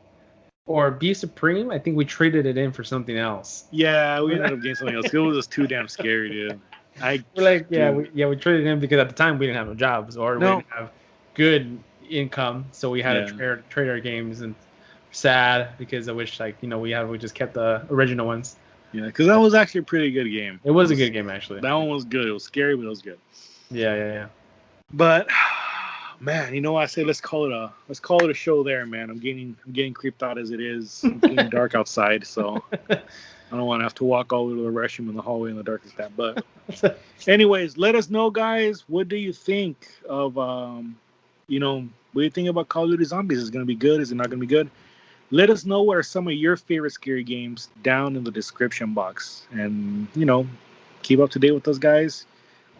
or B Supreme, I think we traded it in for something else. Yeah, we ended up getting something else. It was just too damn scary, dude. We traded in because at the time we didn't have no jobs or we didn't have good income, so we had to trade our games, and sad because I wish we just kept the original ones. Yeah, because that was actually a pretty good game. It was a good game, actually. That one was good. It was scary, but it was good. Yeah. But man, you know what I say? Let's call it a show there, man. I'm getting creeped out as it is. It's getting dark outside, so I don't want to have to walk all the way to the restroom in the hallway in the dark as that. But anyways, let us know, guys. What do you think of what do you think about Call of Duty Zombies? Is it going to be good? Is it not going to be good? Let us know what are some of your favorite scary games down in the description box. And, keep up to date with us, guys.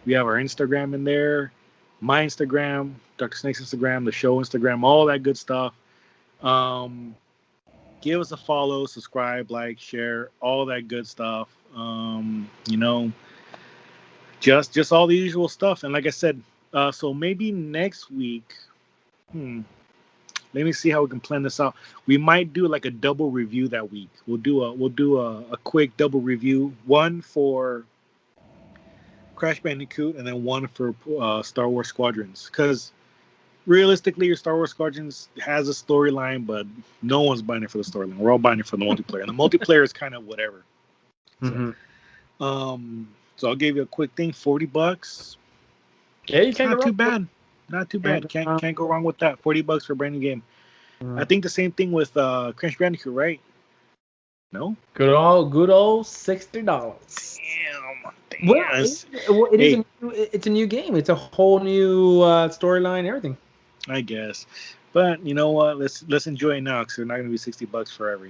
We have our Instagram in there, my Instagram, Dr. Snake's Instagram, the show Instagram, all that good stuff. Give us a follow, subscribe, like, share, all that good stuff. Just all the usual stuff. And like I said, so maybe next week, let me see how we can plan this out. We might do like a double review that week. We'll do a quick double review, one for Crash Bandicoot and then one for Star Wars Squadrons. Because realistically, your Star Wars Squadrons has a storyline, but no one's buying it for the storyline. We're all buying it for the multiplayer, and the multiplayer is kind of whatever. Mm-hmm. So I'll give you a quick thing: $40. Yeah, you can't. Not too bad. Not too bad. Can't go wrong with that. $40 for a brand new game. I think the same thing with Crash Bandicoot, right? No. Good old $60. Damn. Well, it's a new game. It's a whole new storyline, everything. I guess, but you know what? Let's enjoy it now, because they're not gonna be $60 forever.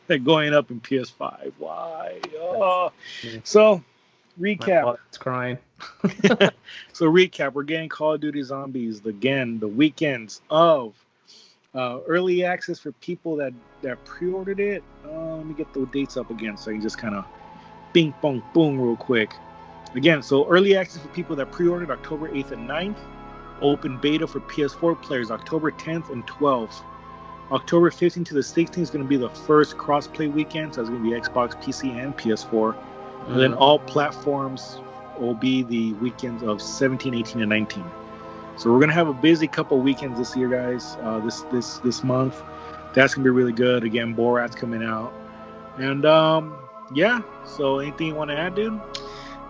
They're going up in PS5. Why? Oh. So. Recap. It's crying. So recap. We're getting Call of Duty Zombies again. The weekends of early access for people that pre-ordered it. Let me get the dates up again so I can just kind of bing bong boom real quick. Again, so early access for people that pre-ordered October 8th and 9th. Open beta for PS4 players October 10th and 12th. October 15th to the 16th is going to be the first cross-play weekend. So it's going to be Xbox, PC, and PS4. And then all platforms will be the weekends of 17, 18, and 19. So we're going to have a busy couple weekends this year, guys. This month. That's going to be really good. Again, Borat's coming out. And, yeah. So anything you want to add, dude?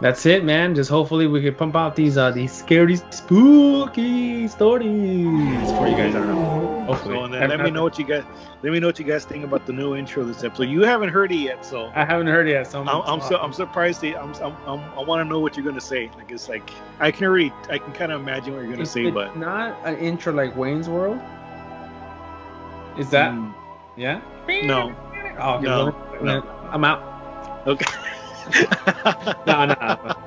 That's it, man. Just hopefully we can pump out these scary, spooky stories for you guys. I don't know. Hopefully. So, and then let me know what you guys think about the new intro of this episode. You haven't heard it yet, so I haven't heard it yet. So I'm surprised. I want to know what you're gonna say. Like it's like I can kind of imagine what you're gonna say, but not an intro like Wayne's World. Is that? Yeah. No. Oh, okay, no. I'm out. Okay. No.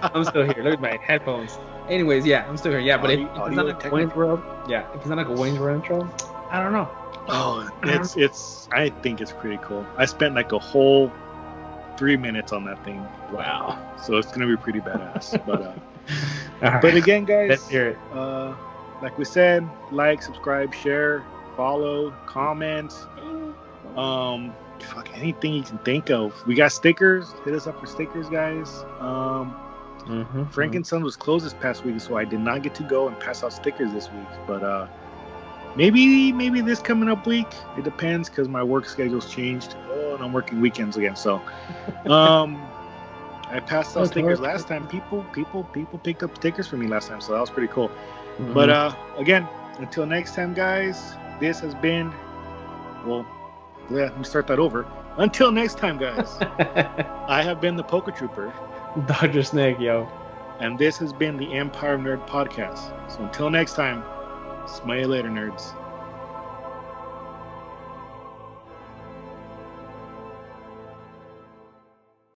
I'm still here. Look at my headphones. Anyways, yeah, I'm still here. Yeah, but if it's not like Wayne's World, if it's not like a Wayne's World intro, I don't know. Oh, I think it's pretty cool. I spent like a whole 3 minutes on that thing. Wow. So it's gonna be pretty badass. But right. But again, guys, let's hear it. Like we said, like, subscribe, share, follow, comment. Anything you can think of. We got stickers. Hit us up for stickers, guys. Frank and Son was closed this past week, so I did not get to go and pass out stickers this week. But maybe this coming up week. It depends because my work schedule's changed. Oh, and I'm working weekends again. So I passed out stickers last time. People picked up stickers for me last time, so that was pretty cool. But again, until next time, guys. This has been let me start that over. Until next time, guys. I have been the PokéTrooper, Dr. Snake, yo. And this has been the Empire of Nerd podcast. So until next time, smile you later, nerds.